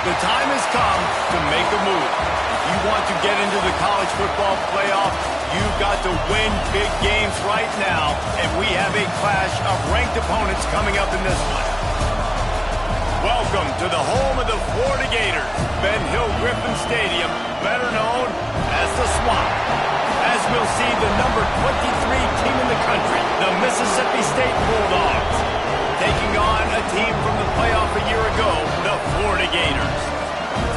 The time has come to make a move. If you want to get into the college football playoff, you've got to win big games right now, and we have a clash of ranked opponents coming up in this one. Welcome to the home of the Florida Gators, Ben Hill Griffin Stadium, better known as the Swamp. As we'll see the number 23 team in the country, the Mississippi State Bulldogs, taking on a team from the playoff a year ago, the Florida Gators.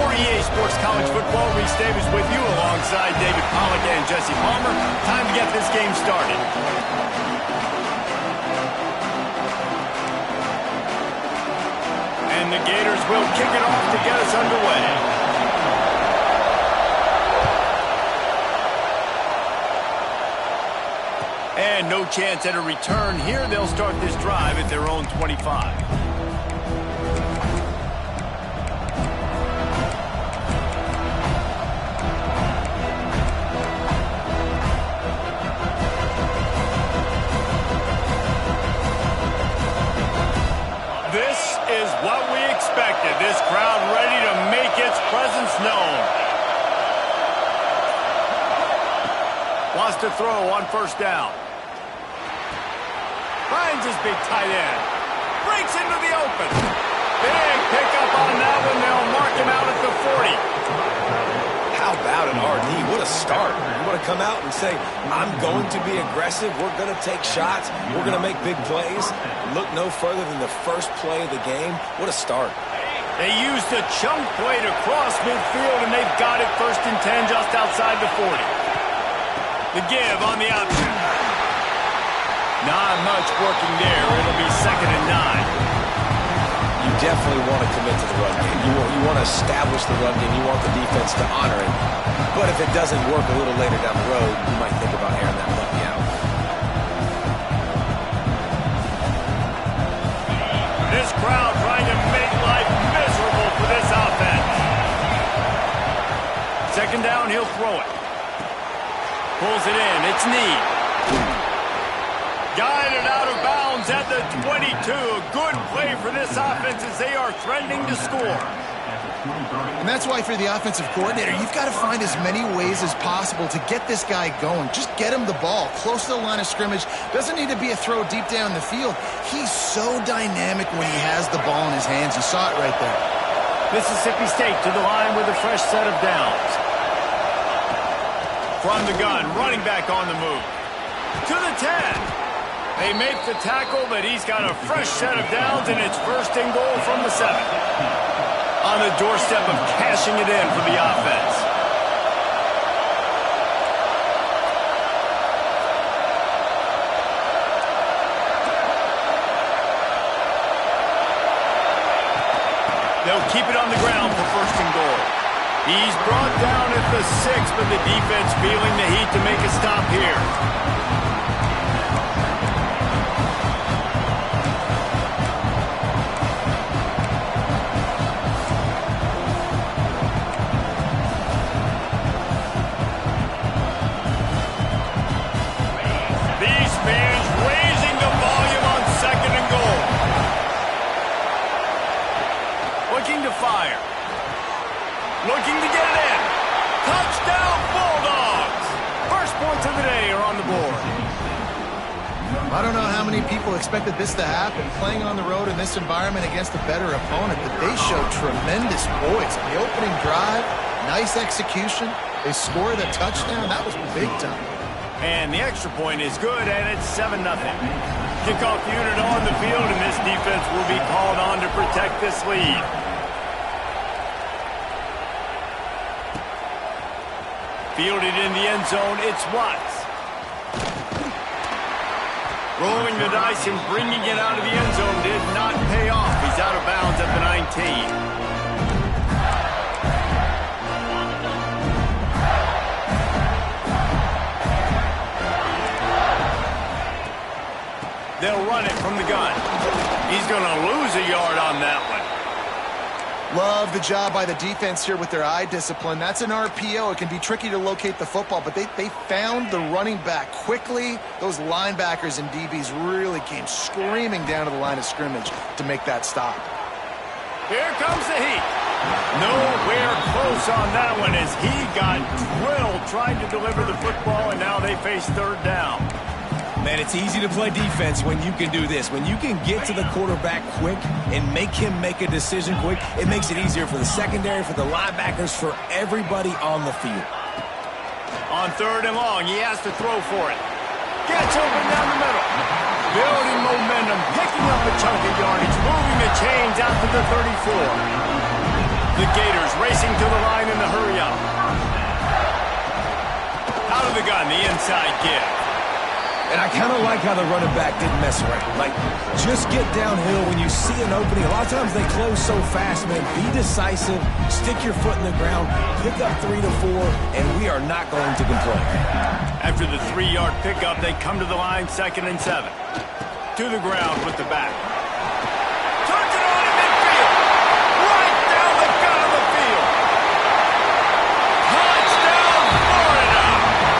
For EA Sports College Football, Reese Davis with you alongside David Pollack and Jesse Palmer. Time to get this game started. And the Gators will kick it off to get us underway. And no chance at a return here. They'll start this drive at their own 25. This is what we expected. This crowd ready to make its presence known. Wants to throw on first down. Finds his big tight end. Breaks into the open. Big pickup on that one. They'll mark him out at the 40. How about an RD? What a start. You want to come out and say, I'm going to be aggressive. We're going to take shots. We're going to make big plays. Look no further than the first play of the game. What a start. They used a chunk play to cross midfield, and they've got it 1st and 10 just outside the 40. The give on the option. Not much working there. It'll be 2nd and 9. You definitely want to commit to the run game. You want to establish the run game. You want the defense to honor it. But if it doesn't work a little later down the road, you might think about airing that monkey out. This crowd trying to make life miserable for this offense. 2nd down, he'll throw it. Pulls it in. It's Need. Guided out of bounds at the 22. Good play for this offense as they are threatening to score. And that's why for the offensive coordinator, you've got to find as many ways as possible to get this guy going. Just get him the ball close to the line of scrimmage. Doesn't need to be a throw deep down the field. He's so dynamic when he has the ball in his hands. You saw it right there. Mississippi State to the line with a fresh set of downs. From the gun, running back on the move. To the 10. They make the tackle, but he's got a fresh set of downs, and it's 1st and goal from the 7. On the doorstep of cashing it in for the offense. They'll keep it on the ground for 1st and goal. He's brought down at the 6, but the defense feeling the heat to make a stop here. These fans raising the volume on 2nd and goal. Looking to fire. Looking to get it in. Touchdown, Bulldogs! First points of the day are on the board. I don't know how many people expected this to happen, playing on the road in this environment against a better opponent, but they showed tremendous poise. The opening drive, nice execution. They scored a touchdown. That was big time. And the extra point is good, and it's 7-0. Kickoff unit on the field, and this defense will be called on to protect this lead. Fielded in the end zone, it's Watts. Rolling the dice and bringing it out of the end zone did not pay off. He's out of bounds at the 19. They'll run it from the gun. He's going to lose a yard on that one. Love the job by the defense here with their eye discipline. That's an RPO. It can be tricky to locate the football, but they found the running back quickly. Those linebackers and DBs really came screaming down to the line of scrimmage to make that stop. Here comes the heat. Nowhere close on that one as he got drilled trying to deliver the football, and now they face third down. Man, it's easy to play defense when you can do this. When you can get to the quarterback quick and make him make a decision quick, it makes it easier for the secondary, for the linebackers, for everybody on the field. On third and long, he has to throw for it. Gets open down the middle. Building momentum, picking up a chunk of yardage, moving the chains out to the 34. The Gators racing to the line in the hurry up. Out of the gun, the inside give. And I kind of like how the running back didn't mess around. Like, just get downhill when you see an opening. A lot of times they close so fast, man. Be decisive, stick your foot in the ground, pick up 3 to 4, and we are not going to complain. After the 3-yard pickup, they come to the line, 2nd and 7. To the ground with the back. Turns it on in midfield. Right down the gut of the field. Touchdown, Florida.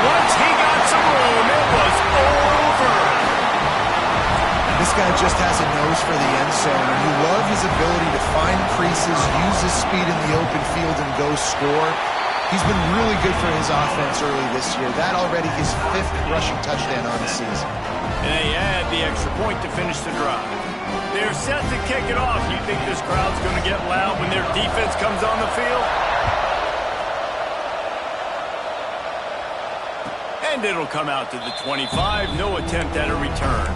Once he got some room, it was over. This guy just has a nose for the end zone, and you love his ability to find creases, use his speed in the open field, and go score. He's been really good for his offense early this year. That already his 5th rushing touchdown on the season. And they add the extra point to finish the drive. They're set to kick it off. You think this crowd's going to get loud when their defense comes on the field? And it'll come out to the 25. No attempt at a return.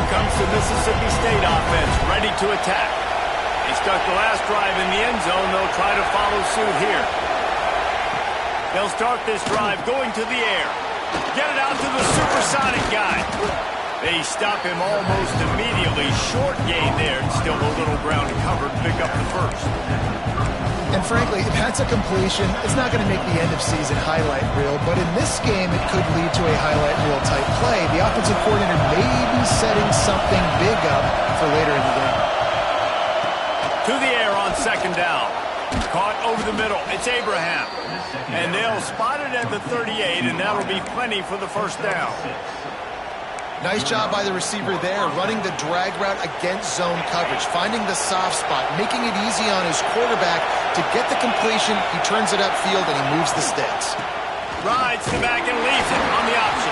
Comes the Mississippi State offense ready to attack. They stuck the last drive in the end zone. They'll try to follow suit here. They'll start this drive going to the air. Get it out to the supersonic guy. They stop him almost immediately. Short gain there. Still a little ground covered. Pick up the first. And frankly, if that's a completion, it's not going to make the end-of-season highlight reel, but in this game, it could lead to a highlight reel type play. The offensive coordinator may be setting something big up for later in the game. To the air on 2nd down. Caught over the middle. It's Abraham. And they'll spot it at the 38, and that'll be plenty for the first down. Nice job by the receiver there, running the drag route against zone coverage, finding the soft spot, making it easy on his quarterback to get the completion. He turns it upfield, and he moves the sticks. Rides to back and leaves it on the option.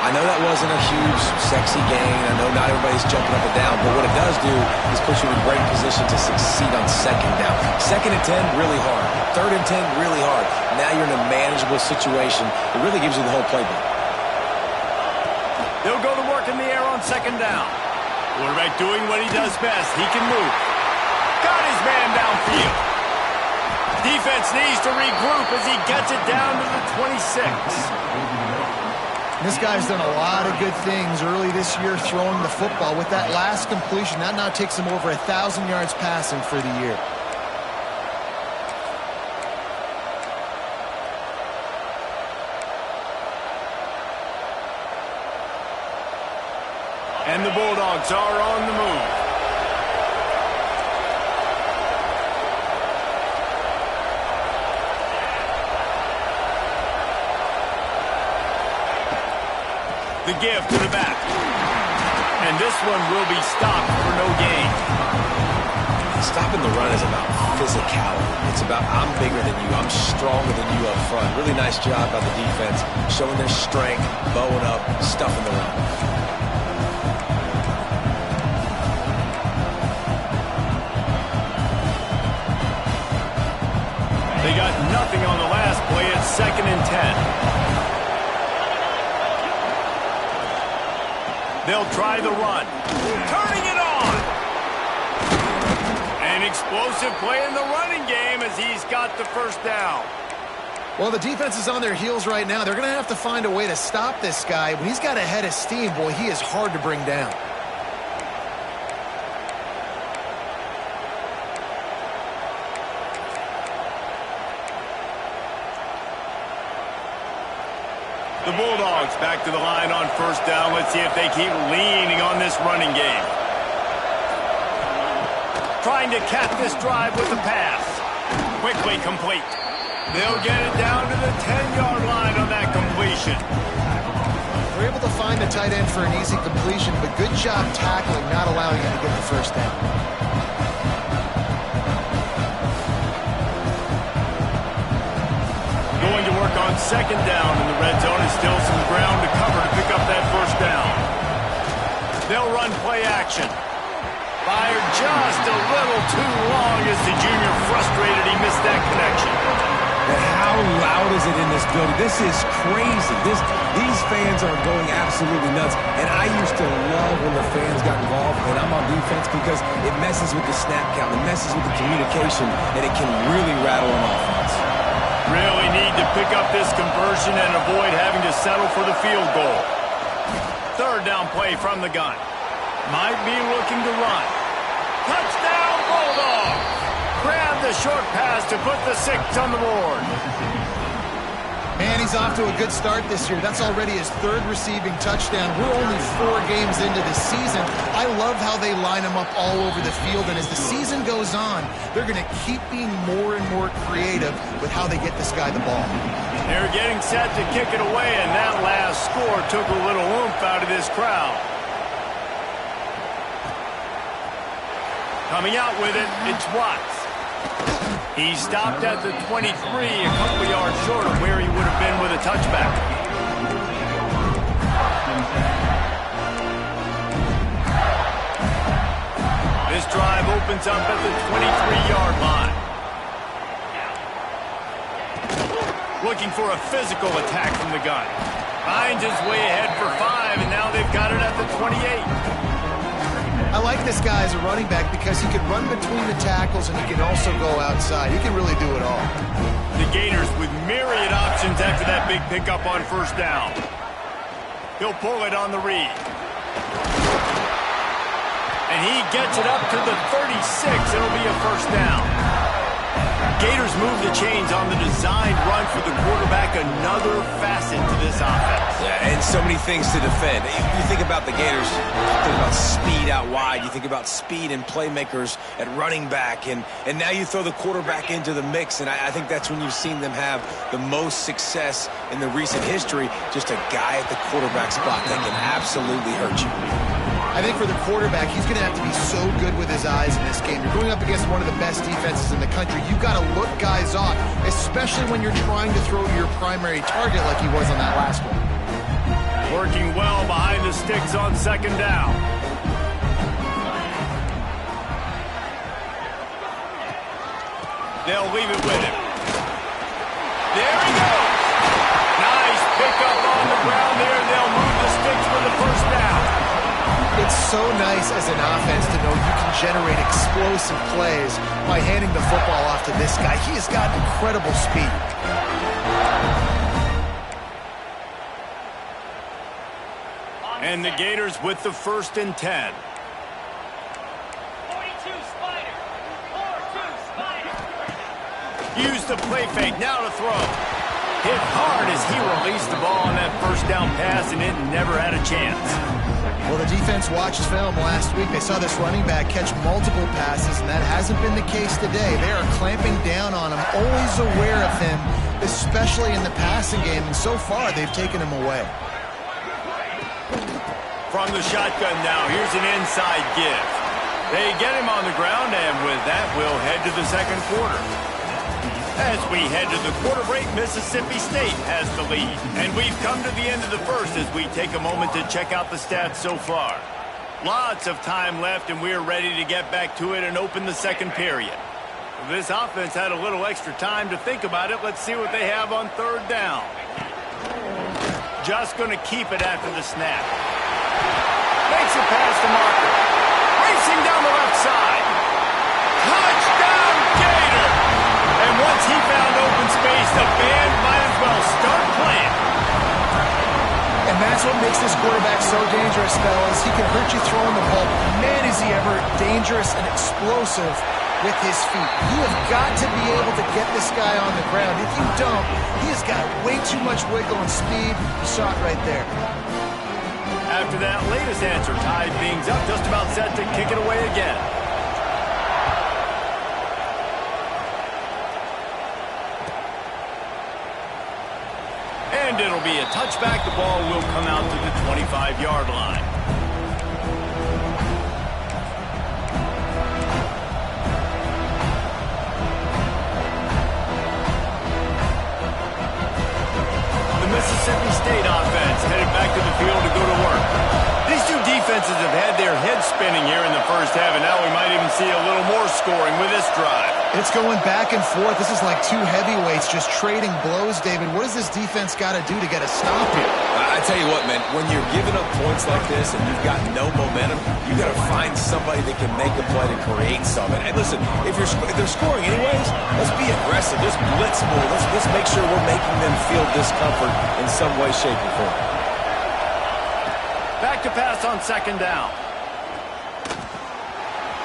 I know that wasn't a huge, sexy gain. I know not everybody's jumping up and down, but what it does do is put you in a great position to succeed on 2nd down. 2nd and 10, really hard. 3rd and 10, really hard. Now you're in a manageable situation. It really gives you the whole playbook. They'll go to work in the air on 2nd down. Quarterback doing what he does best. He can move. Got his man downfield. Defense needs to regroup as he gets it down to the 26. This guy's done a lot of good things early this year throwing the football. With that last completion, that now takes him over 1,000 yards passing for the year. And the Bulldogs are on the move. The give to the back. And this one will be stopped for no gain. Stopping the run is about physicality. It's about I'm bigger than you. I'm stronger than you up front. Really nice job by the defense, showing their strength, bowing up, stuffing the run. They got nothing on the last play. It's 2nd and 10. They'll try the run. Turning it on. An explosive play in the running game as he's got the first down. Well, the defense is on their heels right now. They're going to have to find a way to stop this guy. When he's got a head of steam, boy, he is hard to bring down. The Bulldogs back to the line on 1st down. Let's see if they keep leaning on this running game. Trying to cap this drive with a pass. Quickly complete. They'll get it down to the 10-yard line on that completion. They're able to find the tight end for an easy completion, but good job tackling, not allowing him to get the first down. Going to work on second down in the red zone, and still some ground to cover to pick up that first down. They'll run play action. Fired just a little too long as the junior frustrated he missed that connection. And how loud is it in this building? This is crazy. These fans are going absolutely nuts. And I used to love when the fans got involved, and I'm on defense, because it messes with the snap count, it messes with the communication, and it can really rattle an offense. Really need to pick up this conversion and avoid having to settle for the field goal. Third down play from the gun. Might be looking to run. Touchdown, Bulldogs! Grab the short pass to put the 6 on the board. Man, he's off to a good start this year. That's already his 3rd receiving touchdown. We're only 4 games into the season. I love how they line him up all over the field, and as the season goes on, they're going to keep being more and more creative with how they get this guy the ball. They're getting set to kick it away, and that last score took a little oomph out of this crowd. Coming out with it, it's Watts. He stopped at the 23, a couple yards short of where he would have been with a touchback. This drive opens up at the 23-yard line. Looking for a physical attack from the gun. Finds his way ahead for 5, and now they've got it at the 28. I like this guy as a running back because he can run between the tackles and he can also go outside. He can really do it all. The Gators with myriad options after that big pickup on first down. He'll pull it on the read. And he gets it up to the 36. It'll be a first down. Gators move the chains on the designed run for the quarterback, another facet to this offense. Yeah, and so many things to defend. You think about the Gators, you think about speed out wide, you think about speed and playmakers at running back, and now you throw the quarterback into the mix, and I think that's when you've seen them have the most success in the recent history, just a guy at the quarterback spot that can absolutely hurt you. I think for the quarterback, he's going to have to be so good with his eyes in this game. You're going up against one of the best defenses in the country. You've got to look guys off, especially when you're trying to throw to your primary target like he was on that last one. Working well behind the sticks on second down. They'll leave it with him. There he goes. Nice pickup on the ground there. They'll move the sticks for the first down. It's so nice as an offense to know you can generate explosive plays by handing the football off to this guy. He has got incredible speed. And the Gators with the 1st and 10. 42 Spider. 4-2 Spider. Use the play fake, now to throw. Hit hard as he released the ball on that first down pass, and it never had a chance. Well, the defense watched film last week. They saw this running back catch multiple passes, and that hasn't been the case today. They are clamping down on him, always aware of him, especially in the passing game, and so far they've taken him away. From the shotgun now, here's an inside give. They get him on the ground, and with that, we'll head to the second quarter. As we head to the quarter break, Mississippi State has the lead. And we've come to the end of the first as we take a moment to check out the stats so far. Lots of time left, and we're ready to get back to it and open the second period. This offense had a little extra time to think about it. Let's see what they have on third down. Just going to keep it after the snap. Makes it past the marker. Racing down the left side. Touchdown, Gators! And once he found open space, the band might as well start playing. And that's what makes this quarterback so dangerous, fellas. He can hurt you throwing the ball. Man, is he ever dangerous and explosive with his feet. You have got to be able to get this guy on the ground. If you don't, he has got way too much wiggle and speed. You saw it right there. After that latest answer, tied things up, just about set to kick it away again. And it'll be a touchback. The ball will come out to the 25-yard line. The Mississippi State offense headed back to the field to go to work. These two defenses have had their heads spinning here in the first half, and now we might even see a little more scoring with this drive. It's going back and forth. This is like two heavyweights just trading blows, David. What does this defense got to do to get a stop here? I tell you what, man, when you're giving up points like this and you've got no momentum, you got to find somebody that can make a play to create something. And listen, if they're scoring anyways, let's be aggressive. Let's blitz more. Let's make sure we're making them feel discomfort in some way, shape, or form. Back to pass on second down.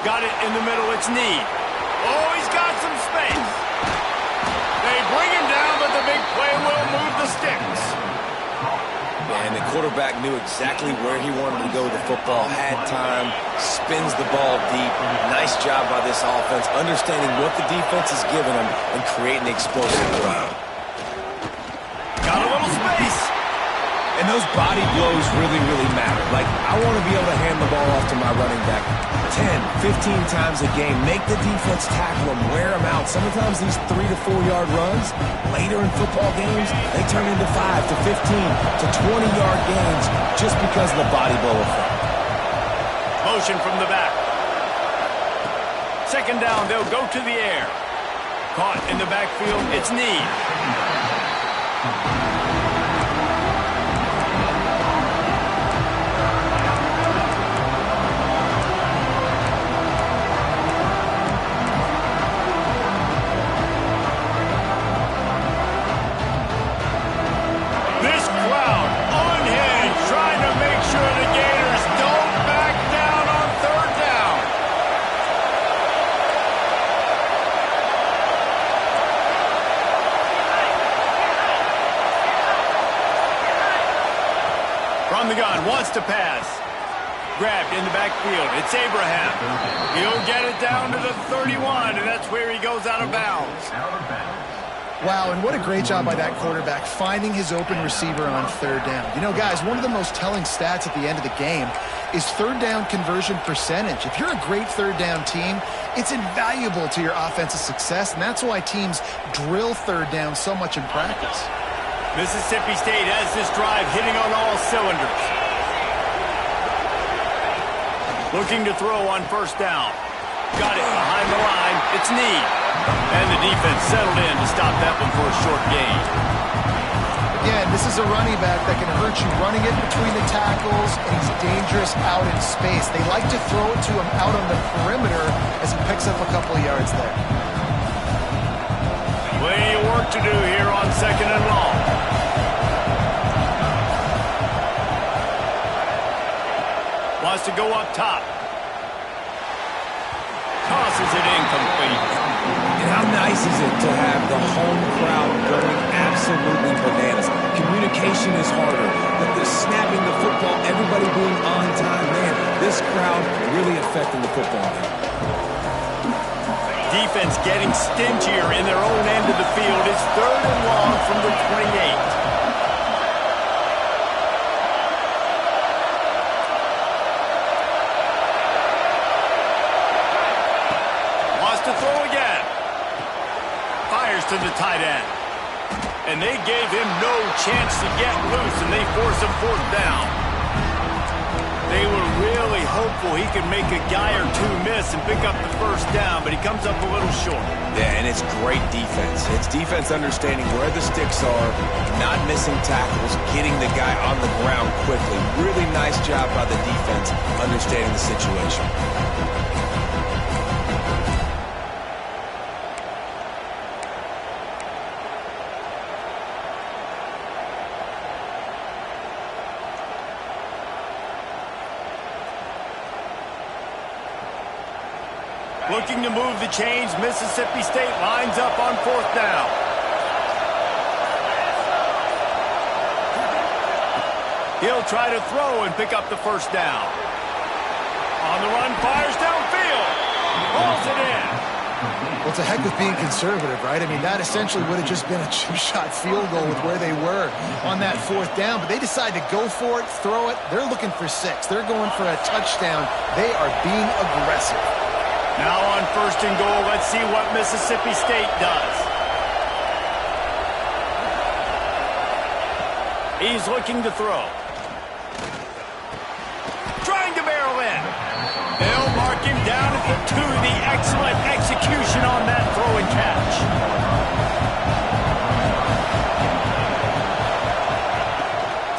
Got it in the middle. It's Need. Oh, he's got some space. They bring him down, but the big play will move the sticks. And the quarterback knew exactly where he wanted to go with the football, had time, spins the ball deep. Nice job by this offense, understanding what the defense is giving them and creating the explosive drive. Got a little space. And those body blows really, really matter. Like, I want to be able to hand the ball off to my running back 10, 15 times a game. Make the defense tackle them, wear them out. Sometimes these 3 to 4 yard runs, later in football games, they turn into 5 to 15 to 20-yard gains just because of the body blow effect. Motion from the back. Second down, they'll go to the air. Caught in the backfield, it's Need. From the gun, wants to pass. Grabbed in the backfield. It's Abraham. He'll get it down to the 31, and that's where he goes out of bounds. Wow, and what a great job by that quarterback finding his open receiver on third down. You know, guys, one of the most telling stats at the end of the game is third down conversion percentage. If you're a great third down team, it's invaluable to your offensive success, and that's why teams drill third down so much in practice. Mississippi State has this drive hitting on all cylinders. Looking to throw on first down. Got it behind the line. It's Need. And the defense settled in to stop that one for a short gain. Again, this is a running back that can hurt you running it between the tackles, and he's dangerous out in space. They like to throw it to him out on the perimeter as he picks up a couple of yards there. Plenty of work to do here on second and long. Wants to go up top. Tosses it incomplete. And how nice is it to have the home crowd going absolutely bananas? Communication is harder. But the snapping the football, everybody being on time, man, this crowd really affecting the football game. Defense getting stingier in their own end of the field. It's third and long from the 28. To throw again. Fires to the tight end. And they gave him no chance to get loose, and they force him fourth down. They were really hopeful he could make a guy or two miss and pick up the first down, but he comes up a little short. Yeah, and it's great defense. It's defense understanding where the sticks are, not missing tackles, getting the guy on the ground quickly. Really nice job by the defense understanding the situation. Looking to move the chains, Mississippi State lines up on fourth down. He'll try to throw and pick up the first down. On the run, fires downfield. Pulls it in. Well, to heck with being conservative, right? I mean, that essentially would have just been a chip-shot field goal with where they were on that 4th down. But they decide to go for it, throw it. They're looking for 6. They're going for a touchdown. They are being aggressive. Now on 1st and goal, let's see what Mississippi State does. He's looking to throw. Trying to barrel in. They'll mark him down at the 2. The excellent execution on that throw and catch.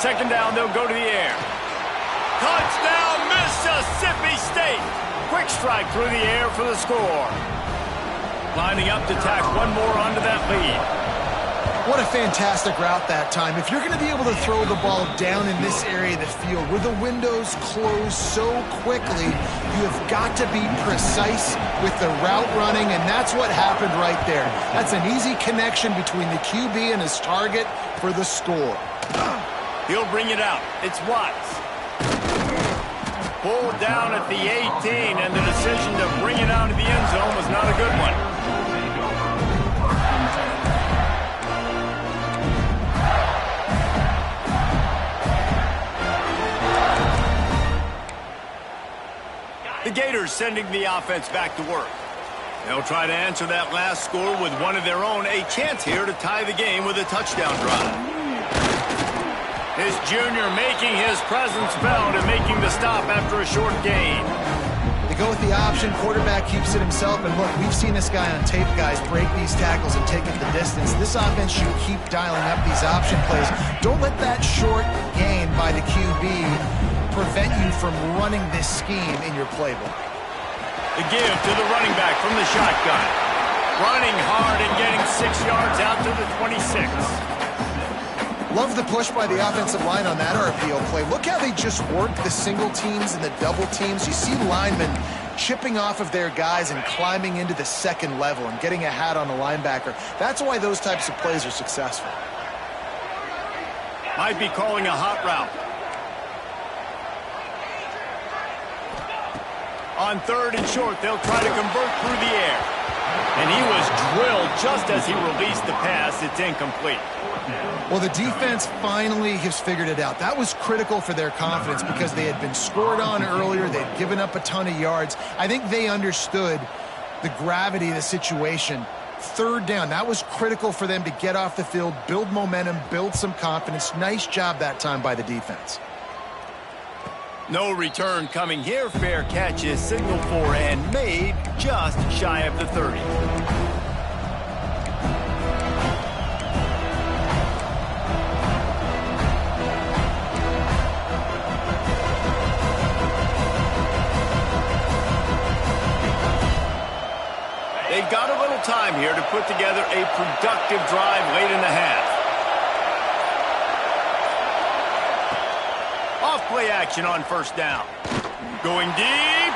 Second down, they'll go to the air. Touchdown, Mississippi State. Quick strike through the air for the score. Lining up to tack one more onto that lead. What a fantastic route that time. If you're going to be able to throw the ball down in this area of the field where the windows close so quickly, you have got to be precise with the route running, and that's what happened right there. That's an easy connection between the QB and his target for the score. He'll bring it out. It's Watts. Pulled down at the 18, and the decision to bring it out of the end zone was not a good one. The Gators sending the offense back to work. They'll try to answer that last score with one of their own. A chance here to tie the game with a touchdown drive. His junior making his presence felt and making the stop after a short gain. They go with the option. Quarterback keeps it himself. And look, we've seen this guy on tape, guys, break these tackles and take it the distance. This offense should keep dialing up these option plays. Don't let that short gain by the QB prevent you from running this scheme in your playbook. The give to the running back from the shotgun. Running hard and getting 6 yards out to the 26. Love the push by the offensive line on that RPO play. Look how they just work the single teams and the double teams. You see linemen chipping off of their guys and climbing into the second level and getting a hat on the linebacker. That's why those types of plays are successful. Might be calling a hot route. On 3rd and short, they'll try to convert through the air. And he was drilled just as he released the pass. It's incomplete. Well, the defense finally has figured it out. That was critical for their confidence because they had been scored on earlier. They'd given up a ton of yards. I think they understood the gravity of the situation. 3rd down, that was critical for them to get off the field, build momentum, build some confidence. Nice job that time by the defense. No return coming here. Fair catch is signaled for and made just shy of the 30. They've got a little time here to put together a productive drive late in the half. Play action on 1st down. Going deep.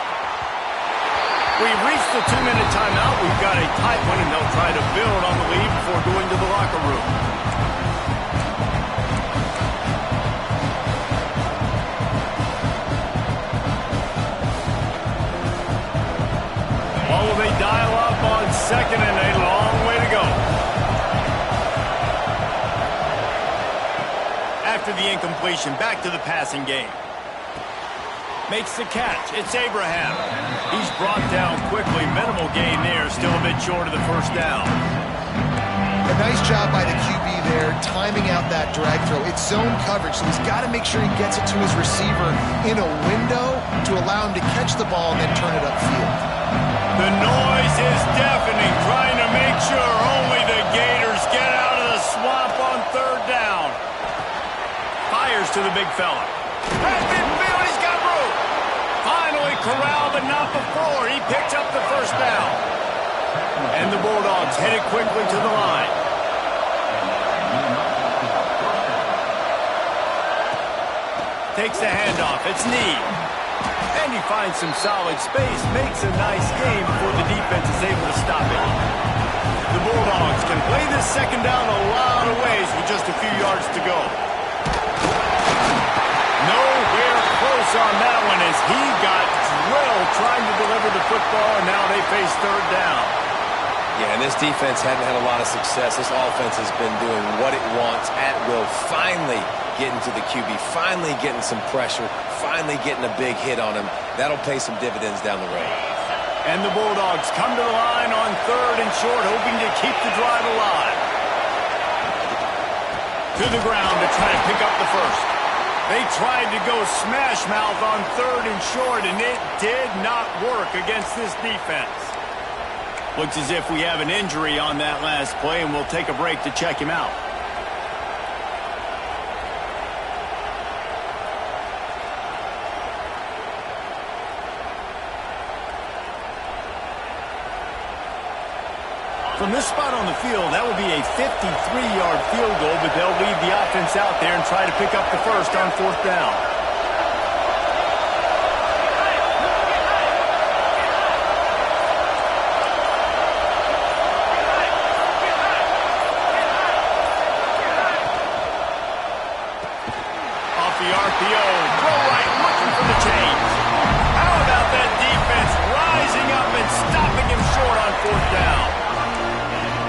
We've reached the 2-minute timeout. We've got a tight one, and they'll try to build on the lead before going to the locker room. Oh, they dial up on 2nd and a long way to go. After the incompletion, back to the passing game. Makes the catch. It's Abraham. He's brought down quickly. Minimal gain there. Still a bit short of the 1st down. A nice job by the QB there, timing out that drag throw. It's zone coverage, so he's got to make sure he gets it to his receiver in a window to allow him to catch the ball and then turn it upfield. The noise is deafening, trying to make sure only the Gators get out of the swamp on 3rd down. Fires to the big fella. At midfield, he's got room. Finally corralled, but not before. He picked up the 1st down. And the Bulldogs headed quickly to the line. Takes the handoff. It's Need. And he finds some solid space. Makes a nice game before the defense is able to stop it. The Bulldogs can play this 2nd down a lot of ways with just a few yards to go. Nowhere close on that one as he got drilled trying to deliver the football, and now they face 3rd down. Yeah, and this defense hadn't had a lot of success. This offense has been doing what it wants at will, finally getting to the QB, finally getting some pressure, finally getting a big hit on him. That'll pay some dividends down the road. And the Bulldogs come to the line on 3rd and short, hoping to keep the drive alive. To the ground to try to pick up the first. They tried to go smash mouth on 3rd and short, and it did not work against this defense. Looks as if we have an injury on that last play, and we'll take a break to check him out. From this spot on the field, that would be a 53-yard field goal, but they'll leave the offense out there and try to pick up the first on 4th down. Off the RPO, throw right, looking for the change. How about that defense rising up and stopping him short on 4th down?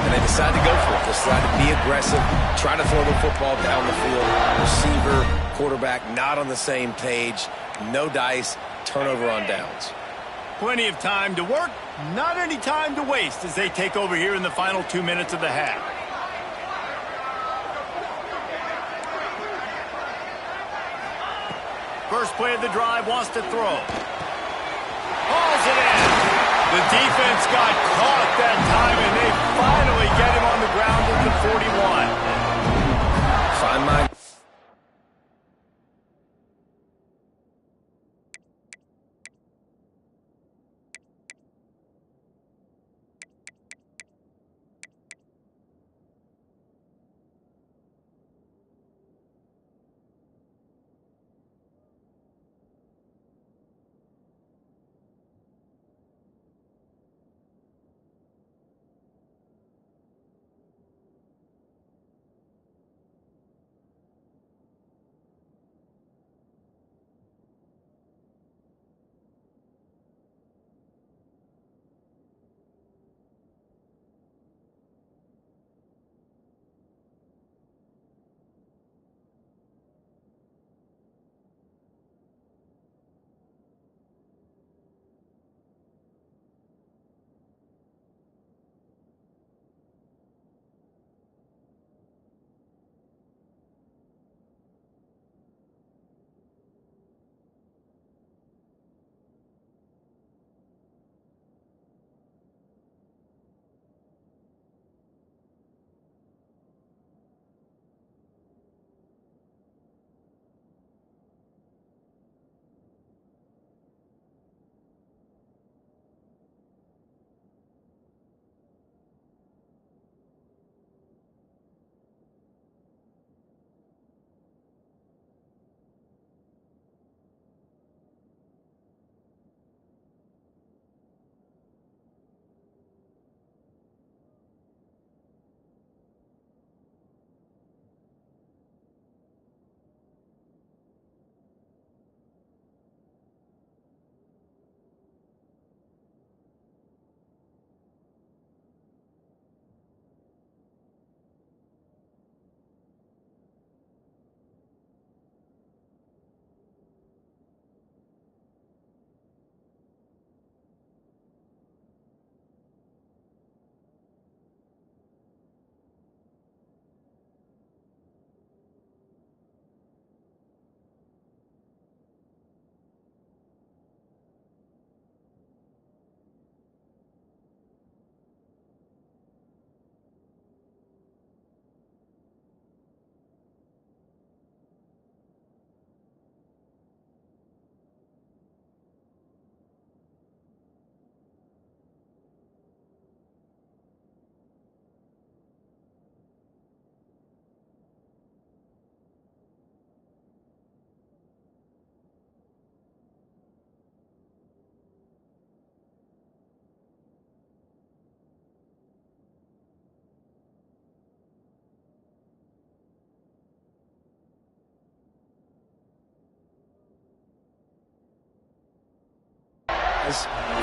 And they decide to go for it. Decide to be aggressive, try to throw the football down the field. Receiver, quarterback, not on the same page. No dice, turnover on downs. Plenty of time to work, not any time to waste as they take over here in the final 2 minutes of the half. First play of the drive, wants to throw. Hauls it in. The defense got caught that time, and they finally get him on the ground at the 41. Find my...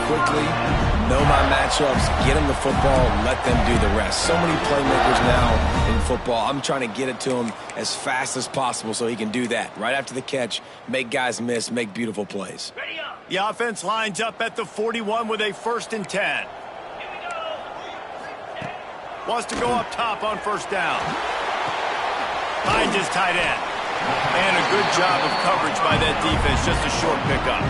quickly Know my matchups, get them the football, let them do the rest. So many playmakers now in football. I'm trying to get it to him as fast as possible so he can do that. Right after the catch, make guys miss, make beautiful plays. The offense lines up at the 41 with a 1st and 10. Wants to go up top on 1st down. Finds his tight end. And a good job of coverage by that defense, just a short pickup.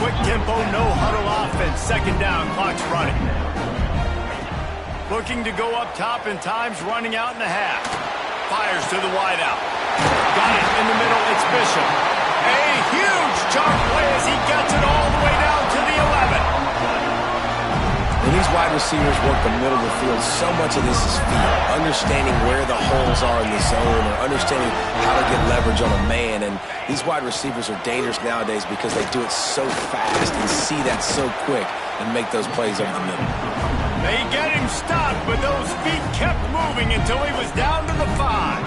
Quick tempo, no huddle offense. 2nd down, clock's running. Looking to go up top, and time's running out in the half. Fires to the wideout. Got it in the middle, it's Bishop. A huge chunk play as he gets it all the way down to the 11. When these wide receivers work the middle of the field, so much of this is feel. Understanding where the holes are in the zone or understanding how to get leverage on a man. And these wide receivers are dangerous nowadays because they do it so fast and see that so quick and make those plays over the middle. They get him stopped, but those feet kept moving until he was down to the 5.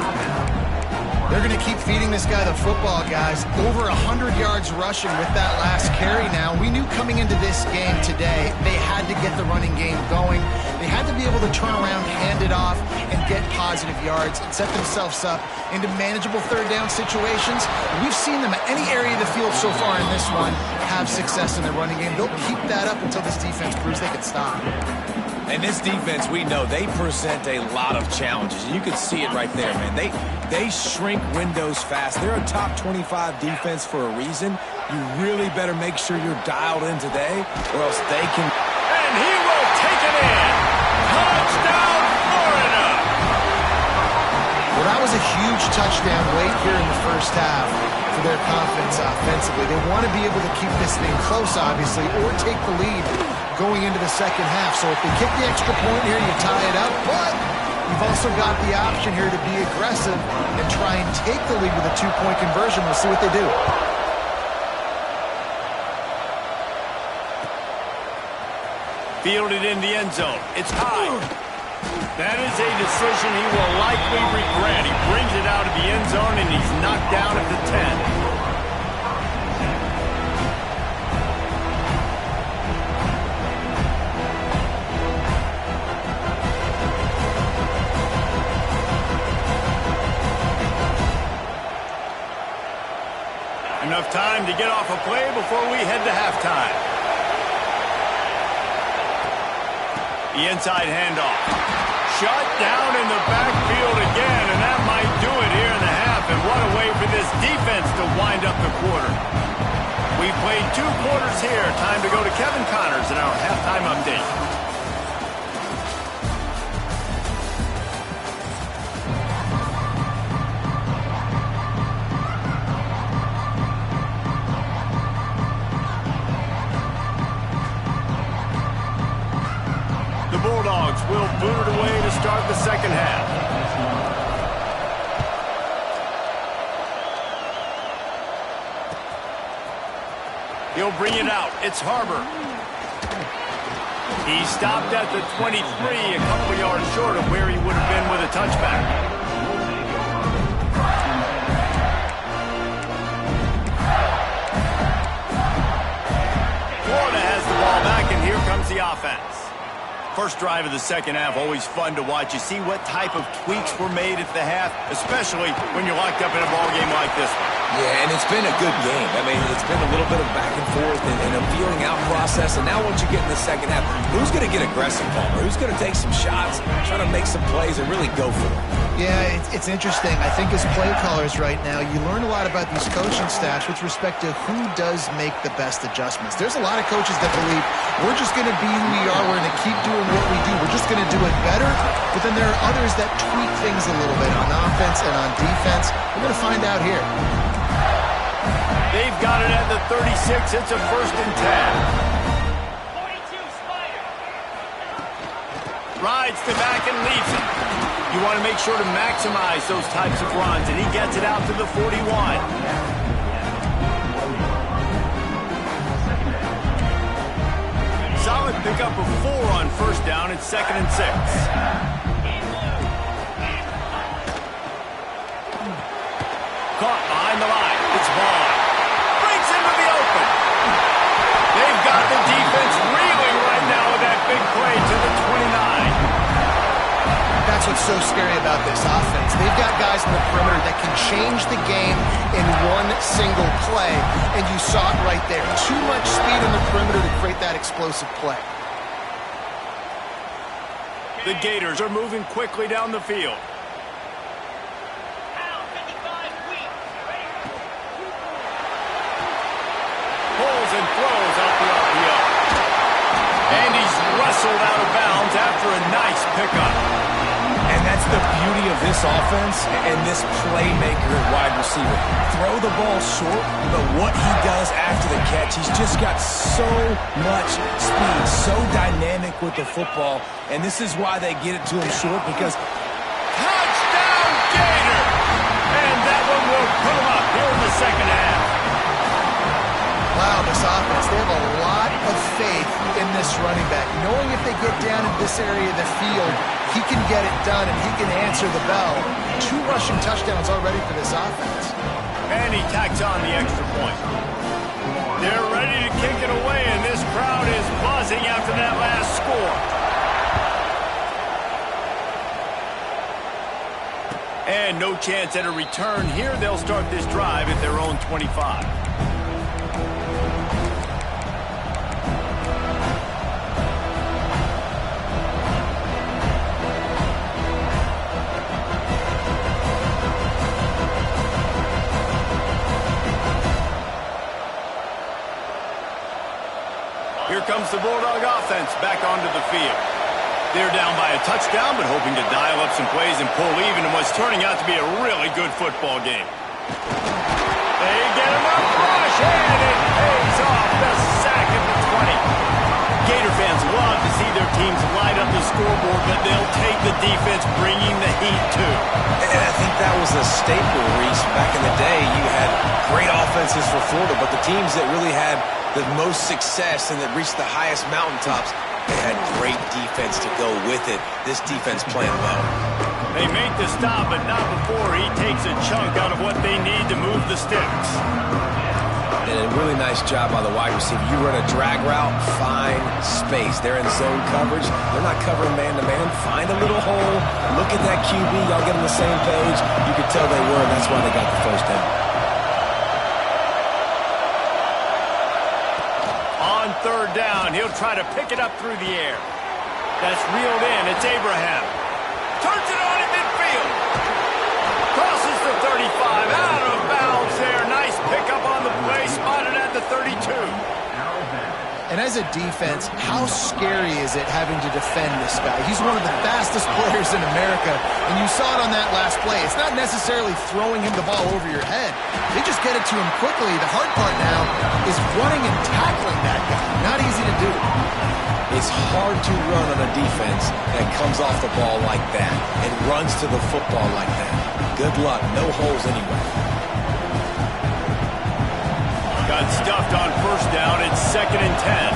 They're going to keep feeding this guy the football, guys. Over 100 yards rushing with that last carry now. We knew coming into this game today, they had to get the running game going. They had to be able to turn around, hand it off, and get positive yards and set themselves up into manageable 3rd down situations. We've seen them at any area of the field so far in this one have success in their running game. They'll keep that up until this defense proves they can stop. And this defense, we know, they present a lot of challenges. You can see it right there, man. They shrink windows fast. They're a top 25 defense for a reason. You really better make sure you're dialed in today, or else they can. And he will take it in. Touchdown, Florida! Well, that was a huge touchdown late here in the 1st half for their confidence offensively. They want to be able to keep this thing close, obviously, or take the lead going into the 2nd half. So if they kick the extra point here, you tie it up. But you've also got the option here to be aggressive and try and take the lead with a 2-point conversion. We'll see what they do. Fielded in the end zone. It's high. That is a decision he will likely regret. He brings it out of the end zone, and he's knocked down at the 10. Enough time to get off a play before we head to halftime. The inside handoff. Shut down in the backfield again, and that might do it here in the half. And what a way for this defense to wind up the quarter. We played 2 quarters here. Time to go to Kevin Connors in our halftime update. The Bulldogs will boot it away to start the 2nd half. He'll bring it out. It's Harbor. He stopped at the 23, a couple yards short of where he would have been with a touchback. Florida has the ball back, and here comes the offense. First drive of the 2nd half, always fun to watch. You see what type of tweaks were made at the half, especially when you're locked up in a ball game like this one. Yeah, and it's been a good game. I mean, it's been a little bit of back and forth and a feeling out process. And now once you get in the 2nd half, who's going to get aggressive, Palmer? Who's going to take some shots, try to make some plays, and really go for it? Yeah, it's interesting. I think as play callers right now, you learn a lot about these coaching staffs with respect to who does make the best adjustments. There's a lot of coaches that believe we're just going to be who we are. We're going to keep doing what we do. We're just going to do it better. But then there are others that tweak things a little bit on offense and on defense. We're going to find out here. They've got it at the 36. It's a 1st and 10. 42 Spider. Rides to back and leaves it. You want to make sure to maximize those types of runs, and he gets it out to the 41. Solid pickup of 4 on 1st down. It's 2nd and 6. Caught behind the line. It's Vaughn. Breaks into the open. They've got the defense reeling right that's what's so scary about this offense. They've got guys in the perimeter that can change the game in one single play, and you saw it right there. Too much speed on the perimeter to create that explosive play. The Gators are moving quickly down the field. Pulls and throws out the RPO. And he's wrestled out of bounds after a nice pickup. And that's the beauty of this offense and this playmaker at wide receiver. Throw the ball short, but what he does after the catch, he's just got so much speed, so dynamic with the football. And this is why they get it to him short, because Touchdown, Gator! And that one will put him up here in the second half. Wow, this offense, they have a lot of faith in this running back. Knowing if they get down in this area of the field, he can get it done and he can answer the bell. 2 rushing touchdowns already for this offense. And he tacks on the extra point. They're ready to kick it away, and this crowd is buzzing after that last score. And no chance at a return here. They'll start this drive at their own 25. Here comes the Bulldog offense back onto the field. They're down by a touchdown, but hoping to dial up some plays and pull even in what's turning out to be a really good football game. They get him up, rush, and it pays off. The sack at the 20. Gator fans love to see their teams light up the scoreboard, but they'll take the defense bringing the heat too. and I think that was a staple, Reese. Back in the day, you had great offenses for Florida, but the teams that really had the most success and that reached the highest mountaintops, they had great defense to go with it. This defense playing well. They make the stop, but not before he takes a chunk out of what they need to move the sticks. And a really nice job by the wide receiver. You run a drag route, find space. They're in zone coverage. They're not covering man-to-man. Find a little hole. Look at that QB. Y'all get on the same page. You could tell they were, and that's why they got the first down. On third down, he'll try to pick it up through the air. That's reeled in. It's Abraham. Turns it on in midfield. Crosses the 35. Out of bounds there. Nice pickup on the play. Spotted at the 32. And as a defense, how scary is it having to defend this guy? He's one of the fastest players in America, and you saw it on that last play. It's not necessarily throwing him the ball over your head. They just get it to him quickly. The hard part now is running and tackling that guy. Not easy to do. It's hard to run on a defense that comes off the ball like that and runs to the football like that. Good luck. No holes anyway. Got stuffed on first down. It's 2nd and 10.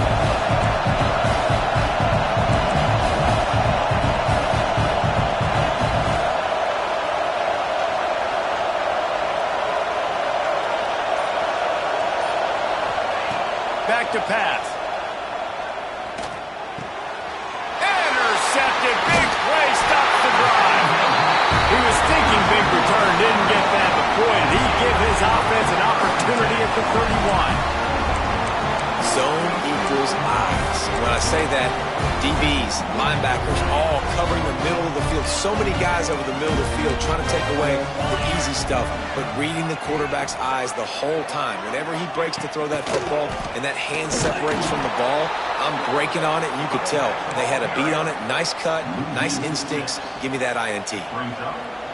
Back to pass. Intercepted. Big play. Stops the drive. He was thinking big return. Didn't get that. But boy, did he give his offense an opportunity at the 31. Zone equals eyes. When I say that, DBs, linebackers, all covering the middle of the field. So many guys over the middle of the field trying to take away the easy stuff, but reading the quarterback's eyes the whole time. Whenever he breaks to throw that football and that hand separates from the ball, I'm breaking on it, and you could tell. They had a beat on it. Nice cut, nice instincts. Give me that INT.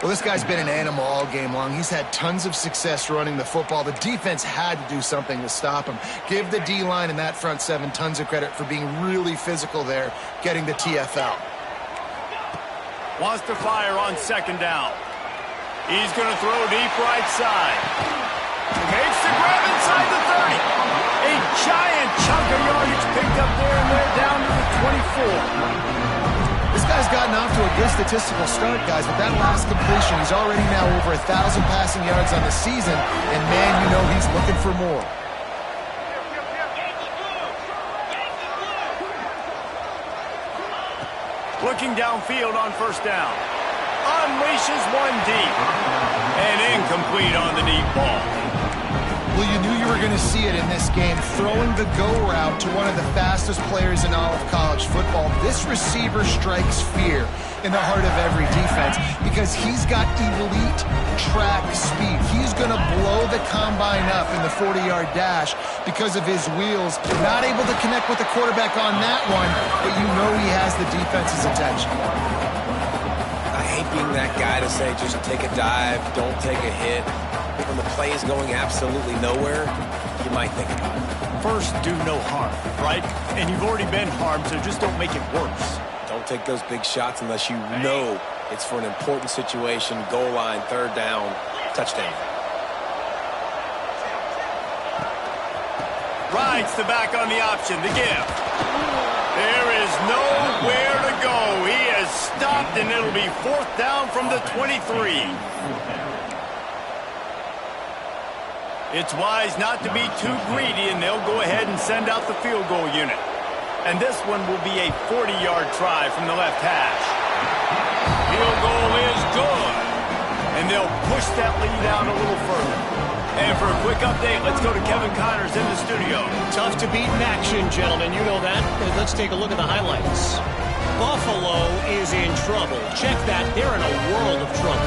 Well, this guy's been an animal all game long. He's had tons of success running the football. The defense had to do something to stop him. Give the D-line and that front seven tons of credit for being really physical there, getting the TFL. Wants to fire on 2nd down. He's going to throw deep right side. Makes the grab inside the 30. A giant chunk of yardage picked up there, and they're down to the 24. This guy's gotten off to a good statistical start, guys, but that last completion, he's already now over 1,000 passing yards on the season, and man, you know he's looking for more. Looking downfield on first down. unleashes one deep. And incomplete on the deep ball. Well, you knew you were going to see it in this game. Throwing the go route to one of the fastest players in all of college football. This receiver strikes fear in the heart of every defense because he's got elite track speed. He's going to blow the combine up in the 40-yard dash because of his wheels. Not able to connect with the quarterback on that one, but you know he has the defense's attention. I hate being that guy to say just take a dive, don't take a hit. When the play is going absolutely nowhere, you might think about it. First, do no harm, right? And you've already been harmed, so just don't make it worse. Don't take those big shots unless you know it's for an important situation, goal line, third down, touchdown. Rides the back on the option, the give. There is nowhere to go. He has stopped, and it'll be 4th down from the 23. It's wise not to be too greedy, and they'll go ahead and send out the field goal unit. And this one will be a 40-yard try from the left hash. Field goal is good. And they'll push that lead out a little further. And for a quick update, let's go to Kevin Connors in the studio. Tough to beat in action, gentlemen. You know that. Let's take a look at the highlights. Buffalo is in trouble. Check that. They're in a world of trouble.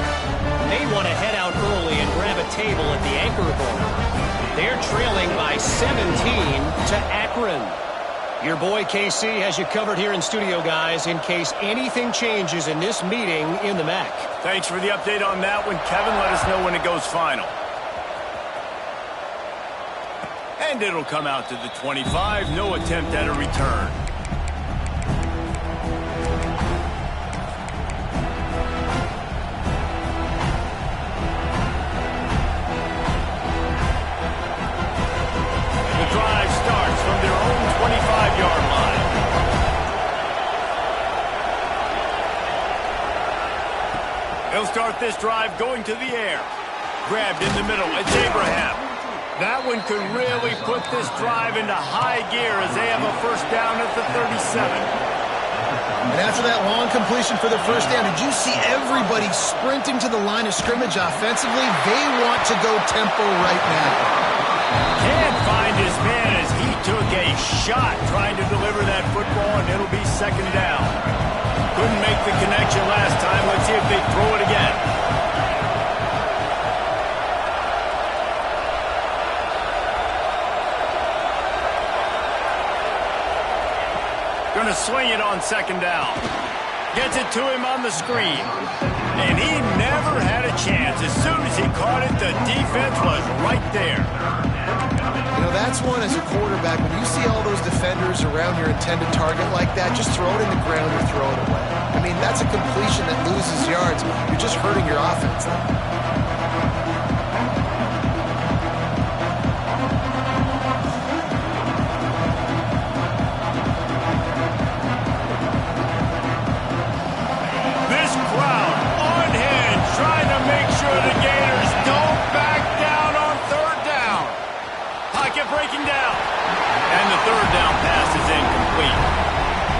They want to head out early and grab a table at the Anchor Bowl. They're trailing by 17 to Akron. Your boy KC has you covered here in studio, guys, in case anything changes in this meeting in the MAC. Thanks for the update on that one, Kevin. Let us know when it goes final. And it'll come out to the 25. No attempt at a return. The drive starts from their own 25-yard line. They'll start this drive going to the air. Grabbed in the middle. It's Abraham. That one could really put this drive into high gear as they have a first down at the 37. And after that long completion for the first down, did you see everybody sprinting to the line of scrimmage offensively? They want to go tempo right now. Can't find his man as he took a shot trying to deliver that football, and it'll be 2nd down. Couldn't make the connection last time. Let's see if they throw it again. Going to swing it on 2nd down. Gets it to him on the screen. And he never had a chance. As soon as he caught it, the defense was right there. You know, that's one as a quarterback. When you see all those defenders around your intended target like that, just throw it in the ground or throw it away. I mean, that's a completion that loses yards. You're just hurting your offense. The Gators don't back down on 3rd down. Pocket breaking down. And the 3rd down pass is incomplete.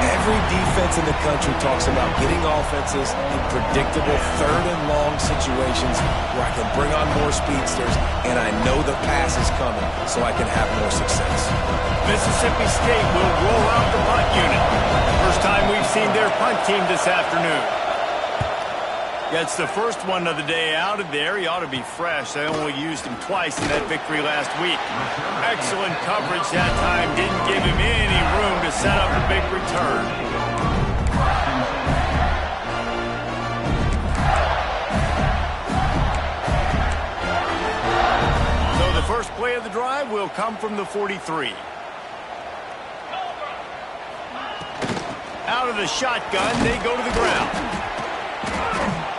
Every defense in the country talks about getting offenses in predictable 3rd and long situations where I can bring on more speedsters and I know the pass is coming so I can have more success. Mississippi State will roll out the punt unit. First time we've seen their punt team this afternoon. Gets the first one of the day out of there. He ought to be fresh. They only used him twice in that victory last week. Excellent coverage that time. Didn't give him any room to set up a big return. So the first play of the drive will come from the 43. Out of the shotgun, they go to the ground.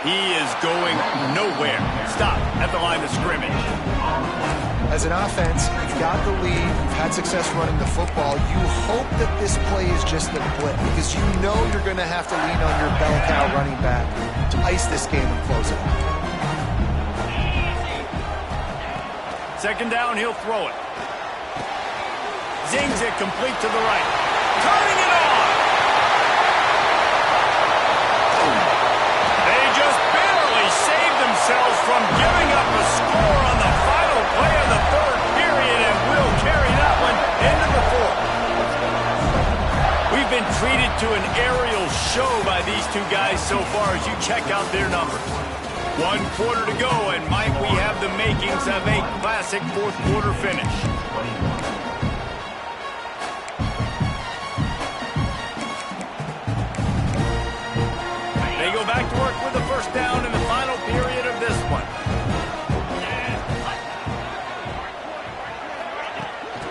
He is going nowhere. Stop at the line of scrimmage. As an offense, you've got the lead. You've had success running the football. You hope that this play is just a blip because you know you're going to have to lean on your bell cow running back to ice this game and close it out. 2nd down, he'll throw it. Zings it complete to the right. Turning it on! They just to an aerial show by these two guys so far as you check out their numbers. 1 quarter to go, and might we have the makings of a classic fourth quarter finish. They go back to work with the first down in the final period of this one.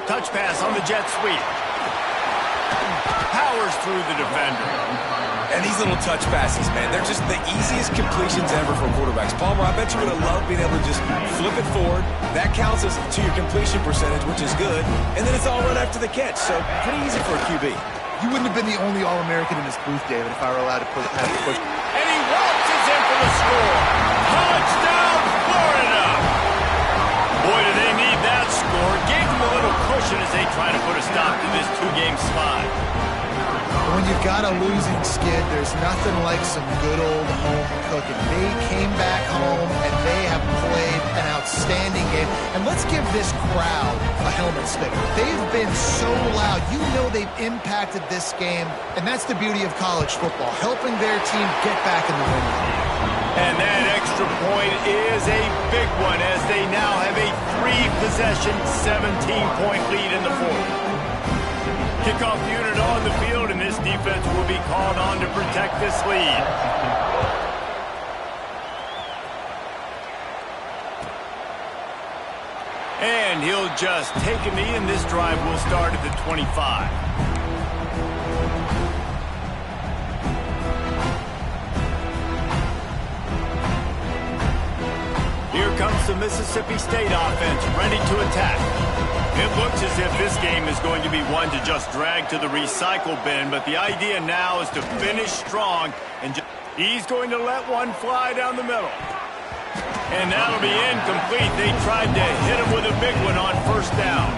Touch pass on the jet sweep. Powers through the defender. And these little touch passes, man, they're just the easiest completions ever for quarterbacks. Palmer, I bet you would have loved being able to just flip it forward. That counts as to your completion percentage, which is good. And then it's all run after the catch, so pretty easy for a QB. You wouldn't have been the only All-American in this booth, David, if I were allowed to push. And he waltzes in for the score. Touchdown, Florida! Boy, do they need that score. Gave them a little cushion as they try to put a stop to this two-game slide. When you've got a losing skid, there's nothing like some good old home cooking. They came back home, and they have played an outstanding game. And let's give this crowd a helmet sticker. They've been so loud. You know they've impacted this game, and that's the beauty of college football, helping their team get back in the win. And that extra point is a big one as they now have a 3-possession, 17-point lead in the fourth. Kickoff unit on the field, and this defense will be called on to protect this lead. And he'll just take a knee, and this drive will start at the 25. Here comes the Mississippi State offense, ready to attack. It looks as if this game is going to be one to just drag to the recycle bin, but the idea now is to finish strong, and he's going to let one fly down the middle. And that'll be incomplete. They tried to hit him with a big one on first down.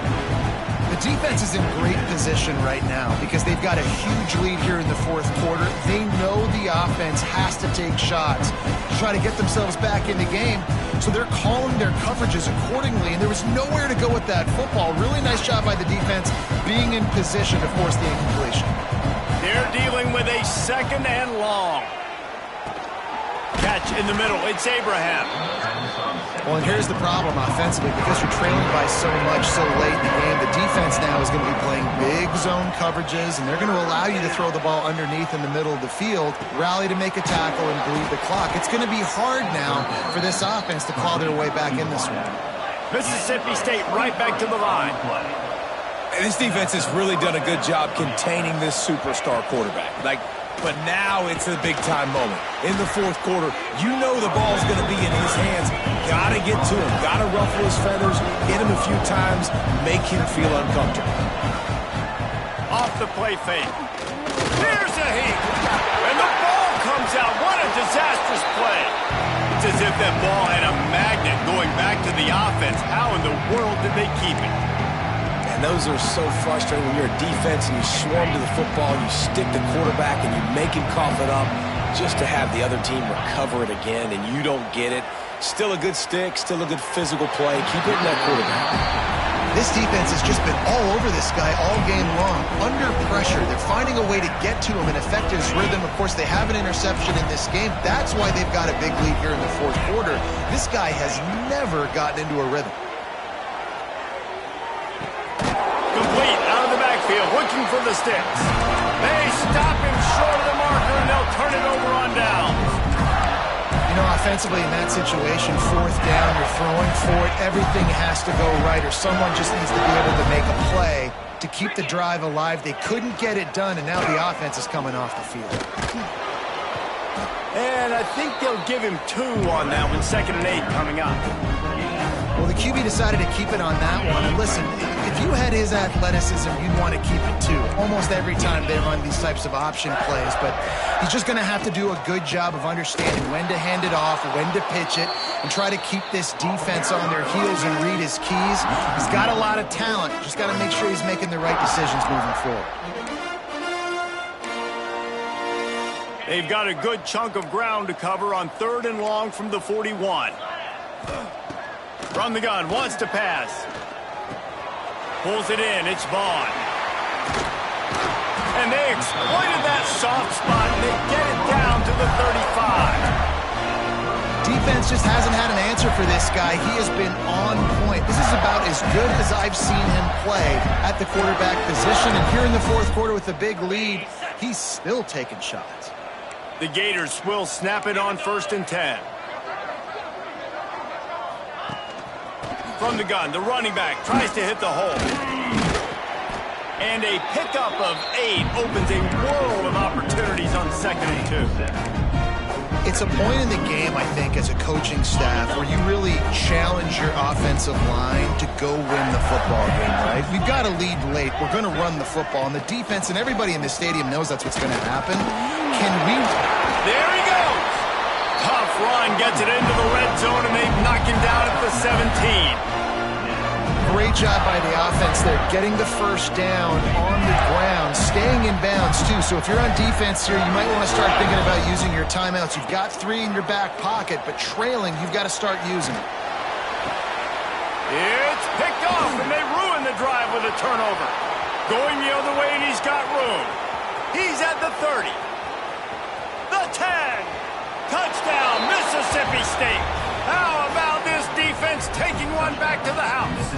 The defense is in great position right now because they've got a huge lead here in the fourth quarter. They know the offense has to take shots to try to get themselves back in the game, so they're calling their coverages accordingly, and there was nowhere to go with that football. Really nice job by the defense being in position to force the incompletion. They're dealing with a second and long. Catch in the middle. It's Abraham. Well, and here's the problem offensively. Because you're trailing by so much so late in the game, the defense now is going to be playing big zone coverages, and they're going to allow you to throw the ball underneath in the middle of the field, rally to make a tackle, and bleed the clock. It's going to be hard now for this offense to claw their way back in this one. Mississippi State right back to the line. And this defense has really done a good job containing this superstar quarterback. But now it's a big-time moment. In the fourth quarter, you know the ball's going to be in his hands. Got to get to him. Got to ruffle his feathers, hit him a few times, make him feel uncomfortable. Off the play fake. Here's a heat. And the ball comes out. What a disastrous play. It's as if that ball had a magnet going back to the offense. How in the world did they keep it? And those are so frustrating when you're a defense and you swarm to the football, you stick the quarterback and you make him cough it up just to have the other team recover it again, and you don't get it. Still a good stick, still a good physical play. Keep hitting that quarterback. This defense has just been all over this guy all game long, under pressure. They're finding a way to get to him and affect his rhythm. Of course, they have an interception in this game. That's why they've got a big lead here in the fourth quarter. This guy has never gotten into a rhythm. Complete out of the backfield, looking for the sticks. They stop him short of the marker, and they'll turn it over on downs. You know, offensively in that situation, fourth down, you're throwing for it. Everything has to go right, or someone just needs to be able to make a play to keep the drive alive. They couldn't get it done, and now the offense is coming off the field. And I think they'll give him 2 on that one, 2nd and 8 coming up. Well, the QB decided to keep it on that one. And listen, if you had his athleticism, you'd want to keep it too. Almost every time they run these types of option plays. But he's just going to have to do a good job of understanding when to hand it off, when to pitch it, and try to keep this defense on their heels and read his keys. He's got a lot of talent. Just got to make sure he's making the right decisions moving forward. They've got a good chunk of ground to cover on 3rd and long from the 41. From the gun, wants to pass. Pulls it in, it's Vaughn. And they exploited that soft spot, and they get it down to the 35. Defense just hasn't had an answer for this guy. He has been on point. This is about as good as I've seen him play at the quarterback position. And here in the fourth quarter with a big lead, he's still taking shots. The Gators will snap it on 1st and 10. From the gun, the running back tries to hit the hole. And a pickup of 8 opens a world of opportunities on 2nd and 2. It's a point in the game, I think, as a coaching staff where you really challenge your offensive line to go win the football game, right? We've got to lead late. We're going to run the football. And the defense and everybody in the stadium knows that's what's going to happen. Can we... There he goes! Tough run gets it into the red zone, and they knock him down at the 17. Great job by the offense there, getting the first down on the ground, staying in bounds too. So if you're on defense here, you might want to start thinking about using your timeouts. You've got 3 in your back pocket, but trailing, you've got to start using it. It's picked off, and they ruin the drive with a turnover. Going the other way, and he's got room. He's at the 30. The 10. Touchdown, Mississippi State. How about this defense taking one back to the house?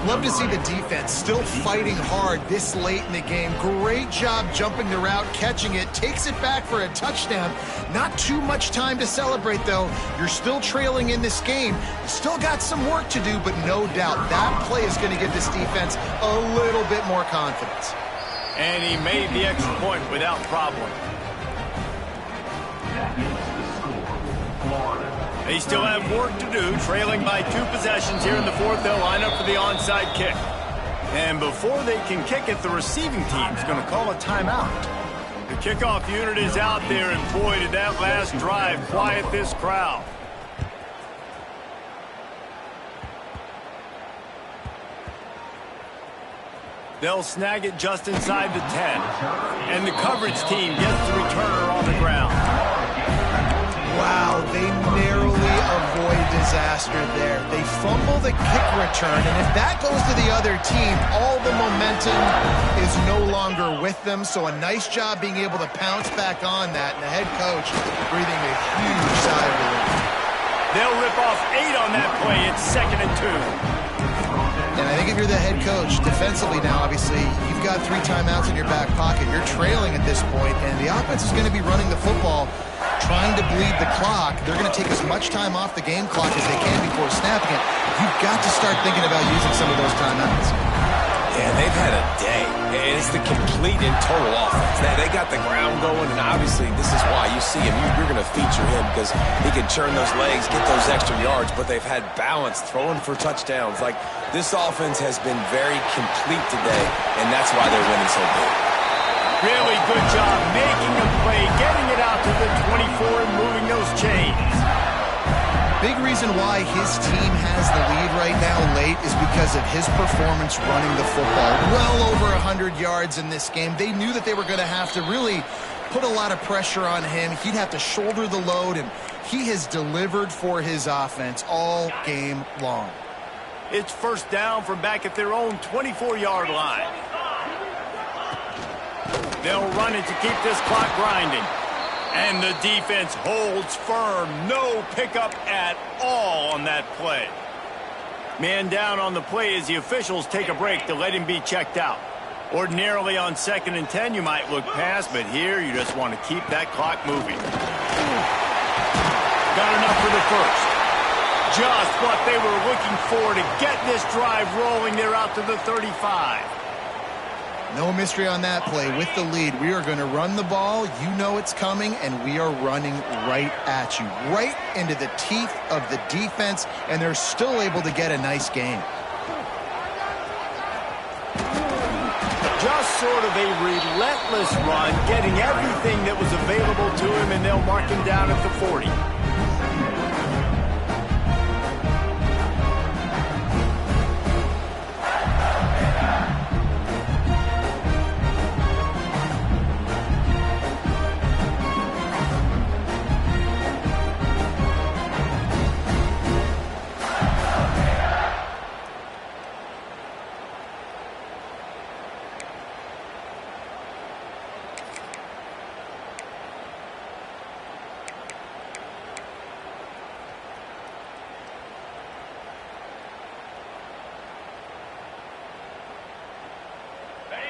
Love to see the defense still fighting hard this late in the game. Great job jumping the route, catching it, takes it back for a touchdown. Not too much time to celebrate, though. You're still trailing in this game. Still got some work to do, but no doubt that play is going to give this defense a little bit more confidence. And he made the extra point without problem. They still have work to do, trailing by 2 possessions here in the 4th. They'll line up for the onside kick. And before they can kick it, the receiving team's going to call a timeout. The kickoff unit is out there, and boy, did that last drive quiet this crowd. They'll snag it just inside the 10. And the coverage team gets the returner on the ground. Wow, they narrowly avoid disaster there. They fumble the kick return, and if that goes to the other team, all the momentum is no longer with them. So a nice job being able to pounce back on that, and the head coach breathing a huge sigh of relief. They'll rip off 8 on that play. It's 2nd and 2. And I think if you're the head coach, defensively now, obviously, you've got 3 timeouts in your back pocket. You're trailing at this point, and the offense is going to be running the football, trying to bleed the clock. They're going to take as much time off the game clock as they can before snapping it. You've got to start thinking about using some of those timeouts. Yeah, they've had a day. And it's the complete and total offense. They got the ground going, and obviously this is why you see him. You're going to feature him because he can churn those legs, get those extra yards, but they've had balance, throwing for touchdowns. Like, this offense has been very complete today, and that's why they're winning so big. Really good job making a play, getting it out to the 24 and moving those chains. Big reason why his team has the lead right now late is because of his performance running the football. Well over 100 yards in this game. They knew that they were going to have to really put a lot of pressure on him. He'd have to shoulder the load, and he has delivered for his offense all game long. It's 1st down from back at their own 24-yard line. They'll run it to keep this clock grinding. And the defense holds firm. No pickup at all on that play. Man down on the play as the officials take a break to let him be checked out. Ordinarily on 2nd and 10, you might look past, but here you just want to keep that clock moving. Got enough for the first. Just what they were looking for to get this drive rolling. They're out to the 35. No mystery on that play. With the lead, we are going to run the ball. You know it's coming, and we are running right at you, right into the teeth of the defense, and they're still able to get a nice game. Just sort of a relentless run, getting everything that was available to him, and they'll mark him down at the 40.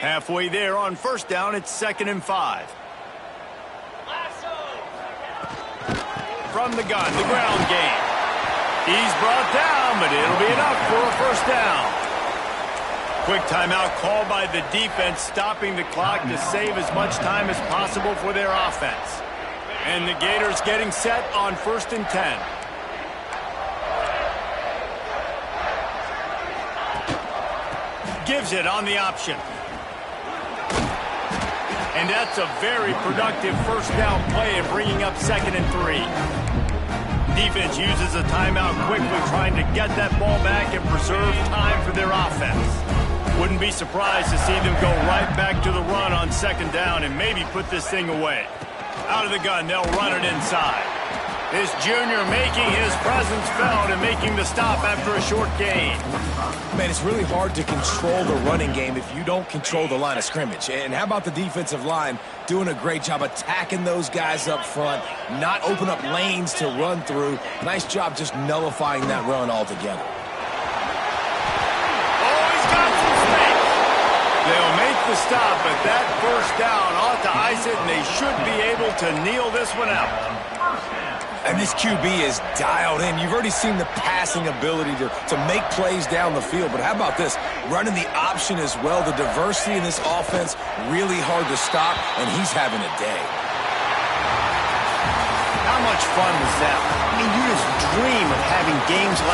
Halfway there on first down, it's 2nd and 5. From the gun, the ground game. He's brought down, but it'll be enough for a first down. Quick timeout called by the defense, stopping the clock to save as much time as possible for their offense. And the Gators getting set on 1st and 10. Gives it on the option. And that's a very productive first down play of bringing up 2nd and 3. Defense uses a timeout quickly, trying to get that ball back and preserve time for their offense. Wouldn't be surprised to see them go right back to the run on 2nd down and maybe put this thing away. Out of the gun, they'll run it inside. This junior making his presence felt and making the stop after a short gain. Man, it's really hard to control the running game if you don't control the line of scrimmage. And how about the defensive line doing a great job attacking those guys up front, not open up lanes to run through. Nice job just nullifying that run altogether. Oh, he's got some space. They'll make the stop, but that first down ought to ice it, and they should be able to kneel this one out. And this QB is dialed in. You've already seen the passing ability to make plays down the field. But how about this? Running the option as well. The diversity in this offense, really hard to stop, and he's having a day. How much fun was that? I mean, you just dream of having games like